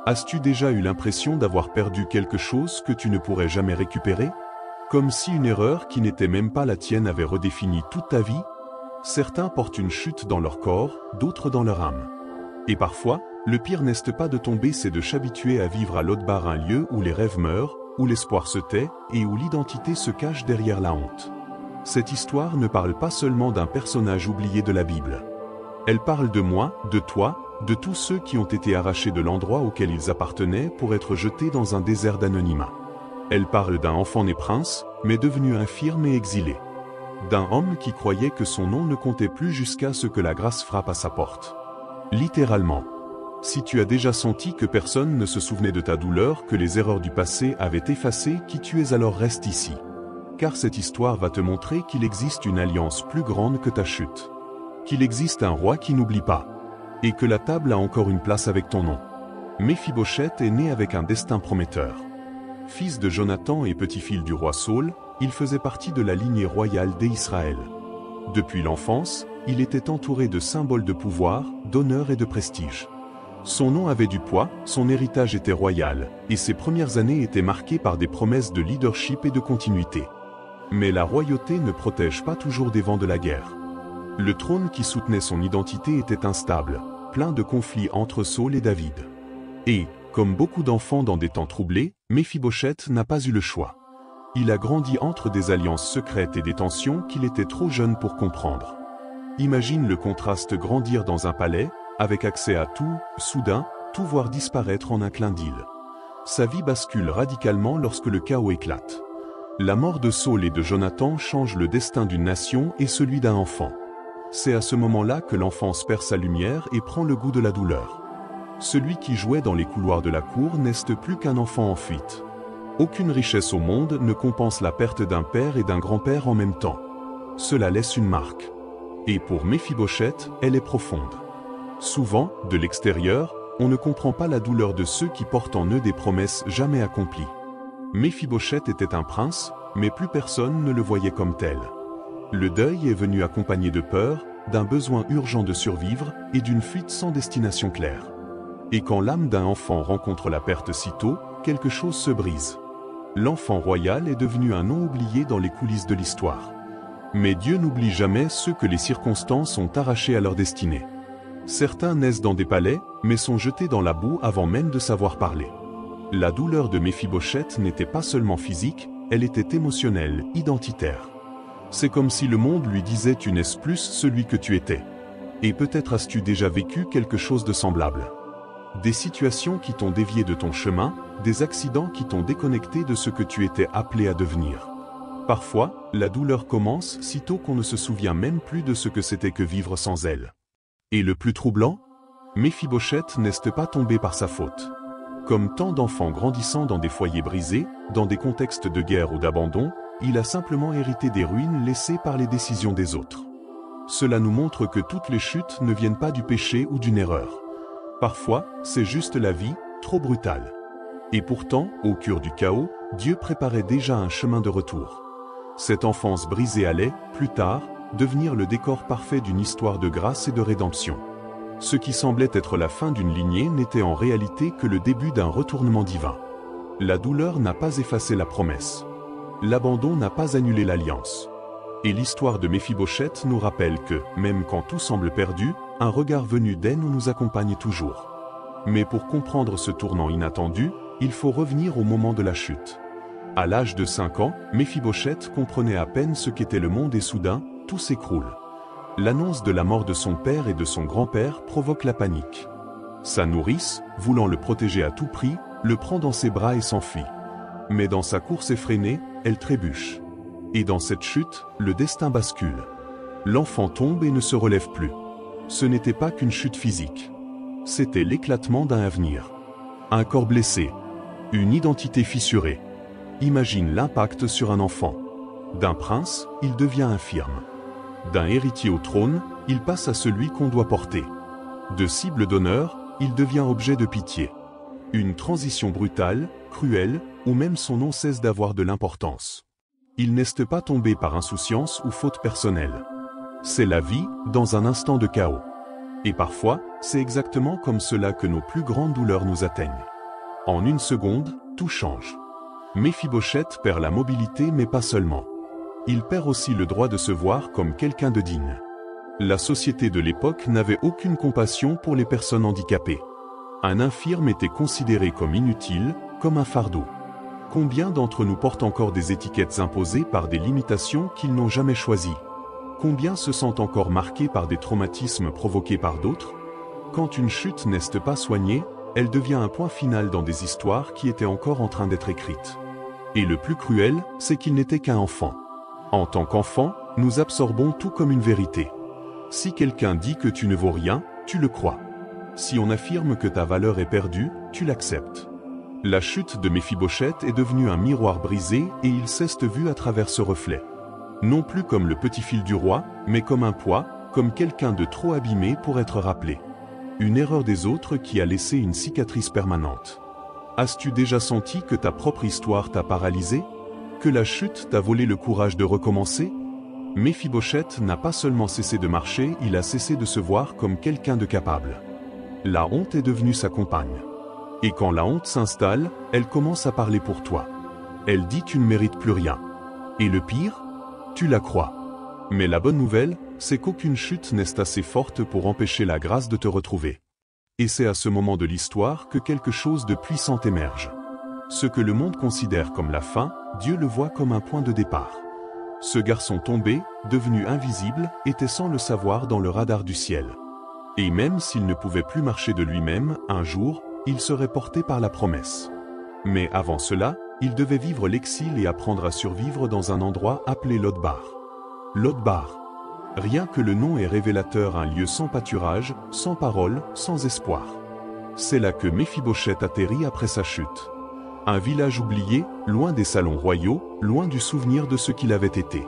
As-tu déjà eu l'impression d'avoir perdu quelque chose que tu ne pourrais jamais récupérer? Comme si une erreur qui n'était même pas la tienne avait redéfini toute ta vie? Certains portent une chute dans leur corps, d'autres dans leur âme. Et parfois, le pire n'est pas de tomber, c'est de s'habituer à vivre à l'autre barre, un lieu où les rêves meurent, où l'espoir se tait et où l'identité se cache derrière la honte. Cette histoire ne parle pas seulement d'un personnage oublié de la Bible. Elle parle de moi, de toi, de tous ceux qui ont été arrachés de l'endroit auquel ils appartenaient pour être jetés dans un désert d'anonymat. Elle parle d'un enfant né prince, mais devenu infirme et exilé. D'un homme qui croyait que son nom ne comptait plus jusqu'à ce que la grâce frappe à sa porte. Littéralement. Si tu as déjà senti que personne ne se souvenait de ta douleur, que les erreurs du passé avaient effacé qui tu es, alors reste ici. Car cette histoire va te montrer qu'il existe une alliance plus grande que ta chute. Qu'il existe un roi qui n'oublie pas. Et que la table a encore une place avec ton nom. Méphibosheth est né avec un destin prometteur. Fils de Jonathan et petit-fils du roi Saül, il faisait partie de la lignée royale d'Israël. Depuis l'enfance, il était entouré de symboles de pouvoir, d'honneur et de prestige. Son nom avait du poids, son héritage était royal, et ses premières années étaient marquées par des promesses de leadership et de continuité. Mais la royauté ne protège pas toujours des vents de la guerre. Le trône qui soutenait son identité était instable, plein de conflits entre Saül et David. Et, comme beaucoup d'enfants dans des temps troublés, Méphibosheth n'a pas eu le choix. Il a grandi entre des alliances secrètes et des tensions qu'il était trop jeune pour comprendre. Imagine le contraste: grandir dans un palais, avec accès à tout, soudain, tout voir disparaître en un clin d'œil. Sa vie bascule radicalement lorsque le chaos éclate. La mort de Saül et de Jonathan change le destin d'une nation et celui d'un enfant. C'est à ce moment-là que l'enfance perd sa lumière et prend le goût de la douleur. Celui qui jouait dans les couloirs de la cour n'est plus qu'un enfant en fuite. Aucune richesse au monde ne compense la perte d'un père et d'un grand-père en même temps. Cela laisse une marque. Et pour Méphibosheth, elle est profonde. Souvent, de l'extérieur, on ne comprend pas la douleur de ceux qui portent en eux des promesses jamais accomplies. Méphibosheth était un prince, mais plus personne ne le voyait comme tel. Le deuil est venu accompagné de peur, d'un besoin urgent de survivre et d'une fuite sans destination claire. Et quand l'âme d'un enfant rencontre la perte si tôt, quelque chose se brise. L'enfant royal est devenu un nom oublié dans les coulisses de l'histoire. Mais Dieu n'oublie jamais ceux que les circonstances ont arrachés à leur destinée. Certains naissent dans des palais, mais sont jetés dans la boue avant même de savoir parler. La douleur de Méphibosheth n'était pas seulement physique, elle était émotionnelle, identitaire. C'est comme si le monde lui disait: tu n'es plus celui que tu étais. Et peut-être as-tu déjà vécu quelque chose de semblable. Des situations qui t'ont dévié de ton chemin, des accidents qui t'ont déconnecté de ce que tu étais appelé à devenir. Parfois, la douleur commence si tôt qu'on ne se souvient même plus de ce que c'était que vivre sans elle. Et le plus troublant, Méphibosheth n'est pas tombé par sa faute. Comme tant d'enfants grandissant dans des foyers brisés, dans des contextes de guerre ou d'abandon, il a simplement hérité des ruines laissées par les décisions des autres. Cela nous montre que toutes les chutes ne viennent pas du péché ou d'une erreur. Parfois, c'est juste la vie, trop brutale. Et pourtant, au cœur du chaos, Dieu préparait déjà un chemin de retour. Cette enfance brisée allait, plus tard, devenir le décor parfait d'une histoire de grâce et de rédemption. Ce qui semblait être la fin d'une lignée n'était en réalité que le début d'un retournement divin. La douleur n'a pas effacé la promesse. L'abandon n'a pas annulé l'alliance. Et l'histoire de Méphibosheth nous rappelle que, même quand tout semble perdu, un regard venu d'en haut nous accompagne toujours. Mais pour comprendre ce tournant inattendu, il faut revenir au moment de la chute. À l'âge de 5 ans, Méphibosheth comprenait à peine ce qu'était le monde et soudain, tout s'écroule. L'annonce de la mort de son père et de son grand-père provoque la panique. Sa nourrice, voulant le protéger à tout prix, le prend dans ses bras et s'enfuit. Mais dans sa course effrénée, elle trébuche. Et dans cette chute, le destin bascule. L'enfant tombe et ne se relève plus. Ce n'était pas qu'une chute physique. C'était l'éclatement d'un avenir. Un corps blessé. Une identité fissurée. Imagine l'impact sur un enfant. D'un prince, il devient infirme. D'un héritier au trône, il passe à celui qu'on doit porter. De cible d'honneur, il devient objet de pitié. Une transition brutale, cruelle, où même son nom cesse d'avoir de l'importance. Il n'est pas tombé par insouciance ou faute personnelle. C'est la vie, dans un instant de chaos. Et parfois, c'est exactement comme cela que nos plus grandes douleurs nous atteignent. En une seconde, tout change. Méphibosheth perd la mobilité mais pas seulement. Il perd aussi le droit de se voir comme quelqu'un de digne. La société de l'époque n'avait aucune compassion pour les personnes handicapées. Un infirme était considéré comme inutile, comme un fardeau. Combien d'entre nous portent encore des étiquettes imposées par des limitations qu'ils n'ont jamais choisies? Combien se sentent encore marqués par des traumatismes provoqués par d'autres? Quand une chute n'est pas soignée, elle devient un point final dans des histoires qui étaient encore en train d'être écrites. Et le plus cruel, c'est qu'il n'était qu'un enfant. En tant qu'enfant, nous absorbons tout comme une vérité. Si quelqu'un dit que tu ne vaux rien, tu le crois. Si on affirme que ta valeur est perdue, tu l'acceptes. La chute de Méphibosheth est devenue un miroir brisé et il s'est vu à travers ce reflet. Non plus comme le petit fil du roi, mais comme un poids, comme quelqu'un de trop abîmé pour être rappelé. Une erreur des autres qui a laissé une cicatrice permanente. As-tu déjà senti que ta propre histoire t'a paralysé? Que la chute t'a volé le courage de recommencer? Méphibosheth n'a pas seulement cessé de marcher, il a cessé de se voir comme quelqu'un de capable. La honte est devenue sa compagne. Et quand la honte s'installe, elle commence à parler pour toi. Elle dit tu ne mérites plus rien. Et le pire? Tu la crois. Mais la bonne nouvelle, c'est qu'aucune chute n'est assez forte pour empêcher la grâce de te retrouver. Et c'est à ce moment de l'histoire que quelque chose de puissant émerge. Ce que le monde considère comme la fin, Dieu le voit comme un point de départ. Ce garçon tombé, devenu invisible, était sans le savoir dans le radar du ciel. Et même s'il ne pouvait plus marcher de lui-même, un jour, il serait porté par la promesse. Mais avant cela, il devait vivre l'exil et apprendre à survivre dans un endroit appelé Lodbar. Lodbar. Rien que le nom est révélateur, un lieu sans pâturage, sans parole, sans espoir. C'est là que Méphibosheth atterrit après sa chute. Un village oublié, loin des salons royaux, loin du souvenir de ce qu'il avait été.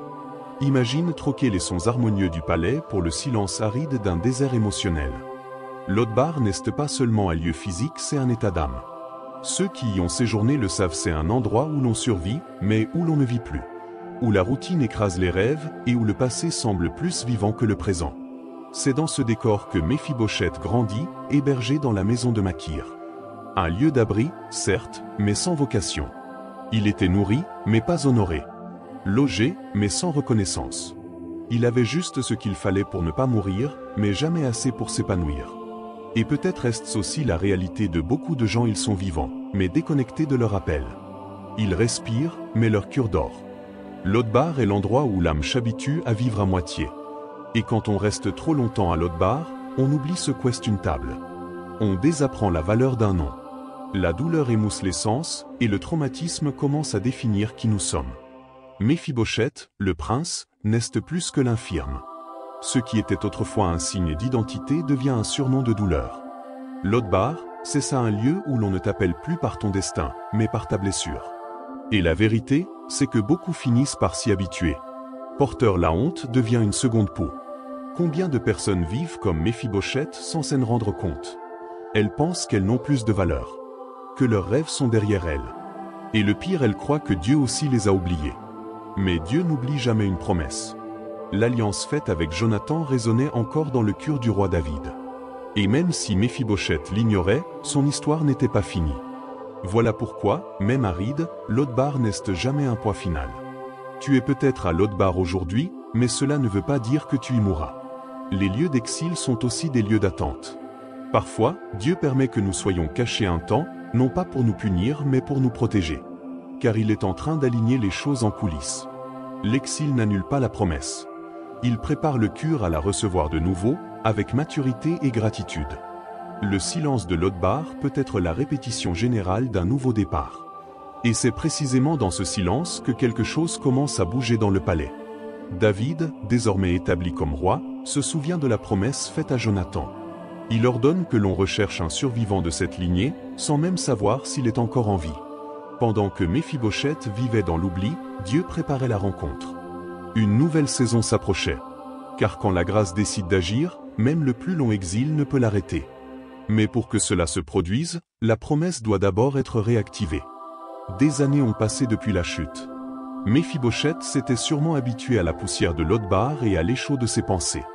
Imagine troquer les sons harmonieux du palais pour le silence aride d'un désert émotionnel. Lodbar n'est pas seulement un lieu physique, c'est un état d'âme. Ceux qui y ont séjourné le savent, c'est un endroit où l'on survit, mais où l'on ne vit plus. Où la routine écrase les rêves et où le passé semble plus vivant que le présent. C'est dans ce décor que Méphibosheth grandit, hébergé dans la maison de Makir. Un lieu d'abri, certes, mais sans vocation. Il était nourri, mais pas honoré. Logé, mais sans reconnaissance. Il avait juste ce qu'il fallait pour ne pas mourir, mais jamais assez pour s'épanouir. Et peut-être est-ce aussi la réalité de beaucoup de gens, ils sont vivants, mais déconnectés de leur appel. Ils respirent, mais leur cure dort. Lodbar est l'endroit où l'âme s'habitue à vivre à moitié. Et quand on reste trop longtemps à Lodbar, on oublie ce qu'est une table. On désapprend la valeur d'un nom. La douleur émousse les sens, et le traumatisme commence à définir qui nous sommes. Méphibosheth, le prince, n'est plus que l'infirme. Ce qui était autrefois un signe d'identité devient un surnom de douleur. Lodbar, c'est ça, un lieu où l'on ne t'appelle plus par ton destin, mais par ta blessure. Et la vérité, c'est que beaucoup finissent par s'y habituer. Porteur, la honte devient une seconde peau. Combien de personnes vivent comme Méphibosheth sans s'en rendre compte? Elles pensent qu'elles n'ont plus de valeur. Que leurs rêves sont derrière elles. Et le pire, elles croient que Dieu aussi les a oubliés. Mais Dieu n'oublie jamais une promesse. L'alliance faite avec Jonathan résonnait encore dans le cœur du roi David. Et même si Méphibosheth l'ignorait, son histoire n'était pas finie. Voilà pourquoi, même aride, Lodbar n'est jamais un point final. Tu es peut-être à Lodbar aujourd'hui, mais cela ne veut pas dire que tu y mourras. Les lieux d'exil sont aussi des lieux d'attente. Parfois, Dieu permet que nous soyons cachés un temps, non pas pour nous punir mais pour nous protéger. Car il est en train d'aligner les choses en coulisses. L'exil n'annule pas la promesse. Il prépare le cœur à la recevoir de nouveau, avec maturité et gratitude. Le silence de Lodbar peut être la répétition générale d'un nouveau départ. Et c'est précisément dans ce silence que quelque chose commence à bouger dans le palais. David, désormais établi comme roi, se souvient de la promesse faite à Jonathan. Il ordonne que l'on recherche un survivant de cette lignée, sans même savoir s'il est encore en vie. Pendant que Méphibosheth vivait dans l'oubli, Dieu préparait la rencontre. Une nouvelle saison s'approchait. Car quand la grâce décide d'agir, même le plus long exil ne peut l'arrêter. Mais pour que cela se produise, la promesse doit d'abord être réactivée. Des années ont passé depuis la chute. Méphibosheth s'était sûrement habitué à la poussière de Lodbar et à l'écho de ses pensées.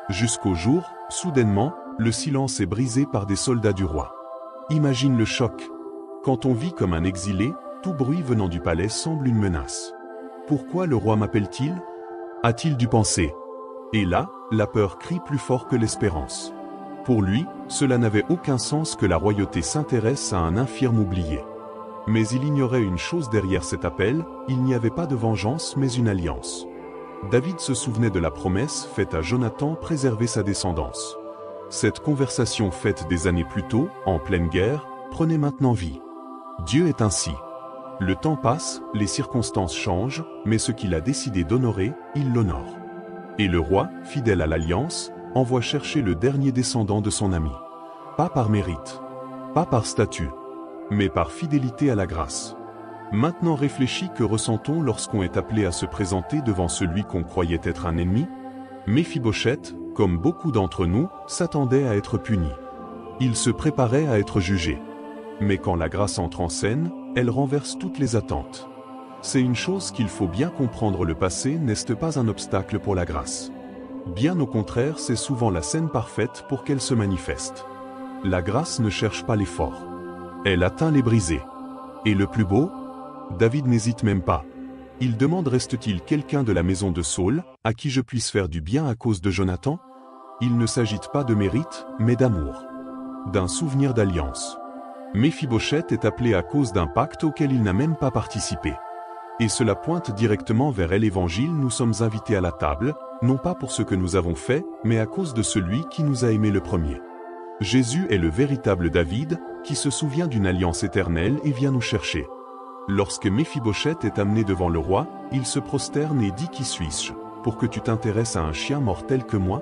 Jusqu'au jour, soudainement, le silence est brisé par des soldats du roi. Imagine le choc. Quand on vit comme un exilé, tout bruit venant du palais semble une menace. Pourquoi le roi m'appelle-t-il? A-t-il dû penser? Et là, la peur crie plus fort que l'espérance. Pour lui, cela n'avait aucun sens que la royauté s'intéresse à un infirme oublié. Mais il ignorait une chose derrière cet appel, il n'y avait pas de vengeance mais une alliance. David se souvenait de la promesse faite à Jonathan préserver sa descendance. Cette conversation faite des années plus tôt, en pleine guerre, prenait maintenant vie. Dieu est ainsi. Le temps passe, les circonstances changent, mais ce qu'il a décidé d'honorer, il l'honore. Et le roi, fidèle à l'alliance, envoie chercher le dernier descendant de son ami. Pas par mérite, pas par statut, mais par fidélité à la grâce. Maintenant réfléchis que ressent-on lorsqu'on est appelé à se présenter devant celui qu'on croyait être un ennemi? Méphibosheth, comme beaucoup d'entre nous, s'attendait à être puni. Il se préparait à être jugé. Mais quand la grâce entre en scène, elle renverse toutes les attentes. C'est une chose qu'il faut bien comprendre, le passé n'est pas un obstacle pour la grâce. Bien au contraire, c'est souvent la scène parfaite pour qu'elle se manifeste. La grâce ne cherche pas l'effort. Elle atteint les brisés. Et le plus beau? David n'hésite même pas. Il demande: reste-t-il quelqu'un de la maison de Saül, à qui je puisse faire du bien à cause de Jonathan? Il ne s'agit pas de mérite, mais d'amour. D'un souvenir d'alliance. Méphibosheth est appelé à cause d'un pacte auquel il n'a même pas participé. Et cela pointe directement vers l'Évangile. Nous sommes invités à la table, non pas pour ce que nous avons fait, mais à cause de celui qui nous a aimés le premier. Jésus est le véritable David, qui se souvient d'une alliance éternelle et vient nous chercher. Lorsque Méphibosheth est amené devant le roi, il se prosterne et dit: Qui suis-je, pour que tu t'intéresses à un chien mortel que moi?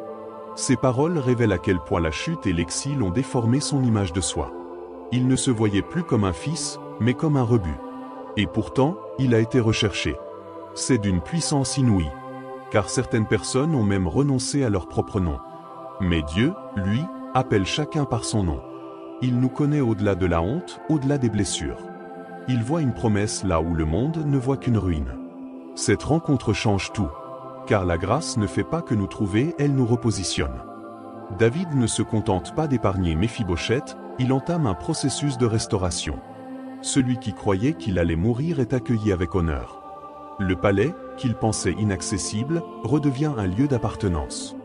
Ces paroles révèlent à quel point la chute et l'exil ont déformé son image de soi. Il ne se voyait plus comme un fils, mais comme un rebut. Et pourtant, il a été recherché. C'est d'une puissance inouïe. Car certaines personnes ont même renoncé à leur propre nom. Mais Dieu, lui, appelle chacun par son nom. Il nous connaît au-delà de la honte, au-delà des blessures. Il voit une promesse là où le monde ne voit qu'une ruine. Cette rencontre change tout. Car la grâce ne fait pas que nous trouver, elle nous repositionne. David ne se contente pas d'épargner Méphibosheth, il entame un processus de restauration. Celui qui croyait qu'il allait mourir est accueilli avec honneur. Le palais, qu'il pensait inaccessible, redevient un lieu d'appartenance.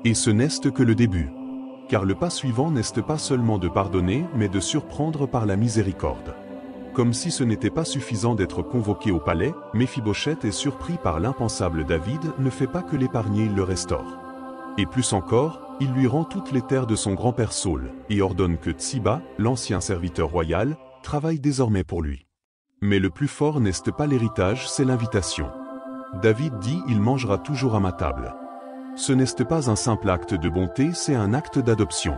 Et ce n'est que le début. Car le pas suivant n'est pas seulement de pardonner, mais de surprendre par la miséricorde. Comme si ce n'était pas suffisant d'être convoqué au palais, Méphibosheth est surpris par l'impensable. David ne fait pas que l'épargner, il le restaure. Et plus encore, il lui rend toutes les terres de son grand-père Saül, et ordonne que Tsiba, l'ancien serviteur royal, travaille désormais pour lui. Mais le plus fort n'est pas l'héritage, c'est l'invitation. David dit: Il mangera toujours à ma table. Ce n'est pas un simple acte de bonté, c'est un acte d'adoption.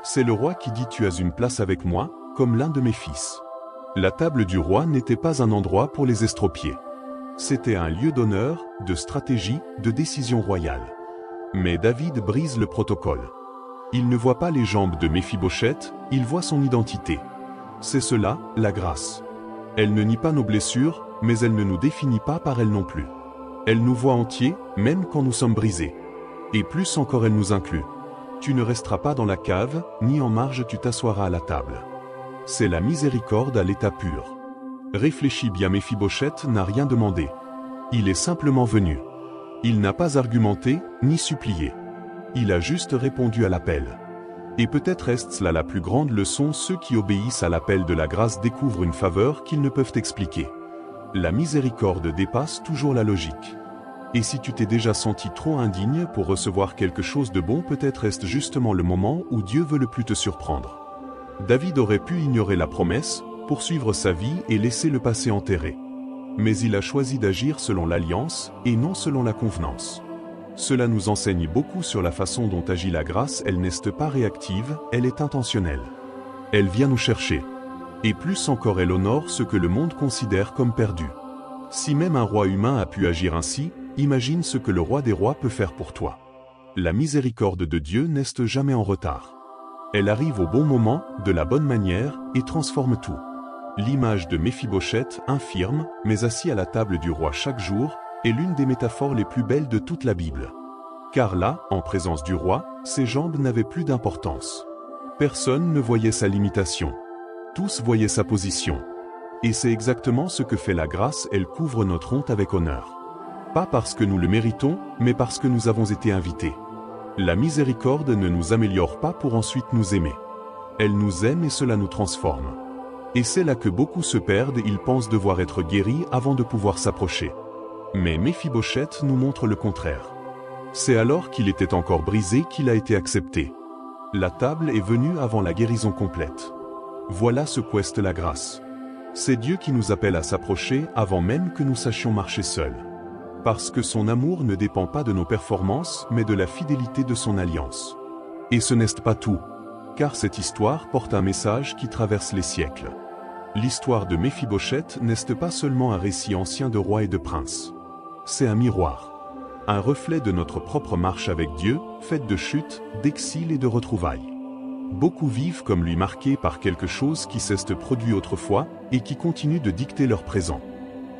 C'est le roi qui dit: Tu as une place avec moi, comme l'un de mes fils. La table du roi n'était pas un endroit pour les estropiés. C'était un lieu d'honneur, de stratégie, de décision royale. Mais David brise le protocole. Il ne voit pas les jambes de Méphibosheth, il voit son identité. C'est cela, la grâce. Elle ne nie pas nos blessures, mais elle ne nous définit pas par elles non plus. Elle nous voit entiers, même quand nous sommes brisés. Et plus encore, elle nous inclut. Tu ne resteras pas dans la cave, ni en marge, tu t'assoiras à la table. C'est la miséricorde à l'état pur. Réfléchis bien, Méphibosheth n'a rien demandé. Il est simplement venu. Il n'a pas argumenté, ni supplié. Il a juste répondu à l'appel. Et peut-être est-ce là la plus grande leçon: ceux qui obéissent à l'appel de la grâce découvrent une faveur qu'ils ne peuvent expliquer. La miséricorde dépasse toujours la logique. Et si tu t'es déjà senti trop indigne pour recevoir quelque chose de bon, peut-être est-ce justement le moment où Dieu veut le plus te surprendre. David aurait pu ignorer la promesse, poursuivre sa vie et laisser le passé enterré. Mais il a choisi d'agir selon l'alliance, et non selon la convenance. Cela nous enseigne beaucoup sur la façon dont agit la grâce. Elle n'est pas réactive, elle est intentionnelle. Elle vient nous chercher. Et plus encore, elle honore ce que le monde considère comme perdu. Si même un roi humain a pu agir ainsi, imagine ce que le roi des rois peut faire pour toi. La miséricorde de Dieu n'est jamais en retard. Elle arrive au bon moment, de la bonne manière, et transforme tout. L'image de Méphibosheth, infirme, mais assis à la table du roi chaque jour, est l'une des métaphores les plus belles de toute la Bible. Car là, en présence du roi, ses jambes n'avaient plus d'importance. Personne ne voyait sa limitation. Tous voyaient sa position. Et c'est exactement ce que fait la grâce, elle couvre notre honte avec honneur. Pas parce que nous le méritons, mais parce que nous avons été invités. La miséricorde ne nous améliore pas pour ensuite nous aimer. Elle nous aime et cela nous transforme. Et c'est là que beaucoup se perdent, ils pensent devoir être guéris avant de pouvoir s'approcher. Mais Méphibosheth nous montre le contraire. C'est alors qu'il était encore brisé qu'il a été accepté. La table est venue avant la guérison complète. Voilà ce qu'est la grâce. C'est Dieu qui nous appelle à s'approcher avant même que nous sachions marcher seuls. Parce que son amour ne dépend pas de nos performances, mais de la fidélité de son alliance. Et ce n'est pas tout, car cette histoire porte un message qui traverse les siècles. L'histoire de Méphibosheth n'est pas seulement un récit ancien de rois et de princes. C'est un miroir. Un reflet de notre propre marche avec Dieu, faite de chutes, d'exil et de retrouvailles. Beaucoup vivent comme lui marqués par quelque chose qui s'est produit autrefois et qui continue de dicter leur présent.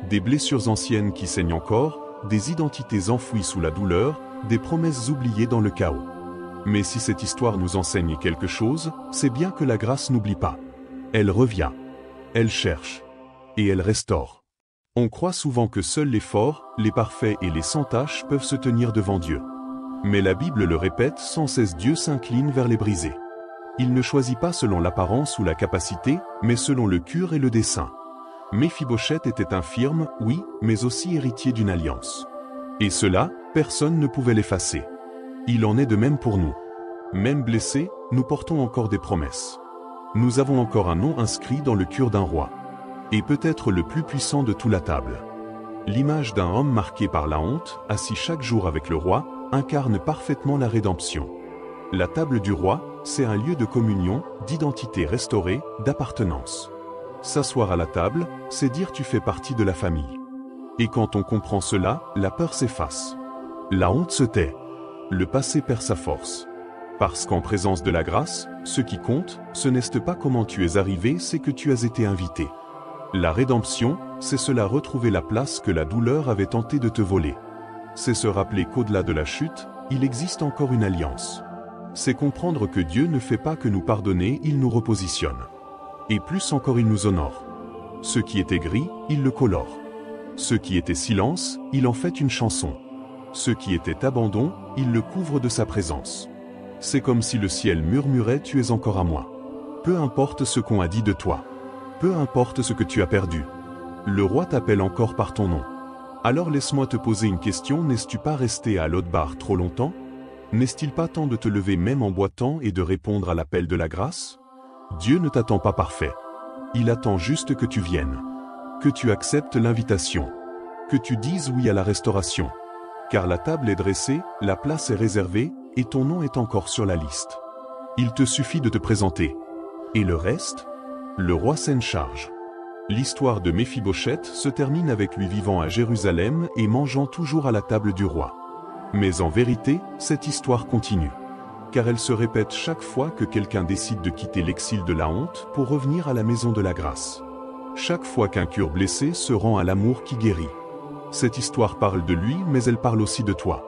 Des blessures anciennes qui saignent encore, des identités enfouies sous la douleur, des promesses oubliées dans le chaos. Mais si cette histoire nous enseigne quelque chose, c'est bien que la grâce n'oublie pas. Elle revient. Elle cherche. Et elle restaure. On croit souvent que seuls les forts, les parfaits et les sans taches peuvent se tenir devant Dieu. Mais la Bible le répète sans cesse, Dieu s'incline vers les brisés. Il ne choisit pas selon l'apparence ou la capacité, mais selon le cœur et le dessein. Méphibosheth était infirme, oui, mais aussi héritier d'une alliance. Et cela, personne ne pouvait l'effacer. Il en est de même pour nous. Même blessés, nous portons encore des promesses. Nous avons encore un nom inscrit dans le cœur d'un roi. Et peut-être le plus puissant de toute la table. L'image d'un homme marqué par la honte, assis chaque jour avec le roi, incarne parfaitement la rédemption. La table du roi, c'est un lieu de communion, d'identité restaurée, d'appartenance. S'asseoir à la table, c'est dire tu fais partie de la famille. Et quand on comprend cela, la peur s'efface. La honte se tait. Le passé perd sa force. Parce qu'en présence de la grâce, ce qui compte, ce n'est pas comment tu es arrivé, c'est que tu as été invité. La rédemption, c'est cela, retrouver la place que la douleur avait tenté de te voler. C'est se rappeler qu'au-delà de la chute, il existe encore une alliance. C'est comprendre que Dieu ne fait pas que nous pardonner, il nous repositionne. Et plus encore il nous honore. Ce qui était gris, il le colore. Ce qui était silence, il en fait une chanson. Ce qui était abandon, il le couvre de sa présence. C'est comme si le ciel murmurait « Tu es encore à moi ». Peu importe ce qu'on a dit de toi. Peu importe ce que tu as perdu. Le roi t'appelle encore par ton nom. Alors laisse-moi te poser une question, n'es-tu pas resté à Lodebar trop longtemps? N'est-il pas temps de te lever même en boitant et de répondre à l'appel de la grâce? Dieu ne t'attend pas parfait. Il attend juste que tu viennes. Que tu acceptes l'invitation. Que tu dises oui à la restauration. Car la table est dressée, la place est réservée, et ton nom est encore sur la liste. Il te suffit de te présenter. Et le reste? Le roi s'en charge. L'histoire de Méphibosheth se termine avec lui vivant à Jérusalem et mangeant toujours à la table du roi. Mais en vérité, cette histoire continue. Car elle se répète chaque fois que quelqu'un décide de quitter l'exil de la honte pour revenir à la maison de la grâce. Chaque fois qu'un cœur blessé se rend à l'amour qui guérit. Cette histoire parle de lui, mais elle parle aussi de toi.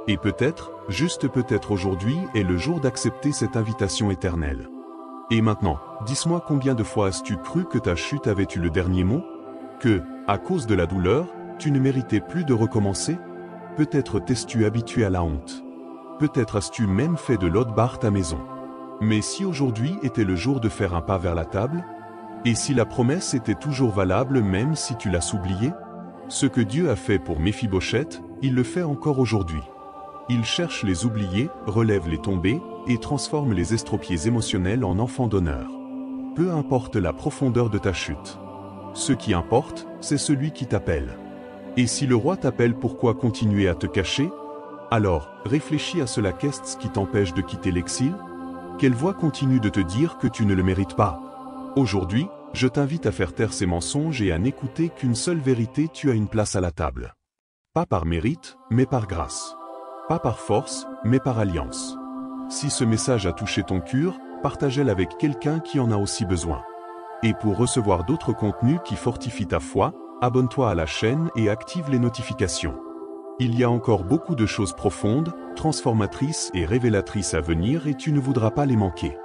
Et peut-être, juste peut-être aujourd'hui, est le jour d'accepter cette invitation éternelle. Et maintenant, dis-moi combien de fois as-tu cru que ta chute avait eu le dernier mot? Que, à cause de la douleur, tu ne méritais plus de recommencer? Peut-être t'es-tu habitué à la honte. Peut-être as-tu même fait de Lodebar ta maison. Mais si aujourd'hui était le jour de faire un pas vers la table? Et si la promesse était toujours valable même si tu l'as oubliée? Ce que Dieu a fait pour Méphibosheth, il le fait encore aujourd'hui. Il cherche les oubliés, relève les tombés, et transforme les estropiés émotionnels en enfants d'honneur. Peu importe la profondeur de ta chute. Ce qui importe, c'est celui qui t'appelle. Et si le roi t'appelle, pourquoi continuer à te cacher? Alors, réfléchis à cela, qu'est-ce qui t'empêche de quitter l'exil? Quelle voix continue de te dire que tu ne le mérites pas? Aujourd'hui, je t'invite à faire taire ces mensonges et à n'écouter qu'une seule vérité, tu as une place à la table. Pas par mérite, mais par grâce. Pas par force, mais par alliance. Si ce message a touché ton cœur, partage-le avec quelqu'un qui en a aussi besoin. Et pour recevoir d'autres contenus qui fortifient ta foi, abonne-toi à la chaîne et active les notifications. Il y a encore beaucoup de choses profondes, transformatrices et révélatrices à venir et tu ne voudras pas les manquer.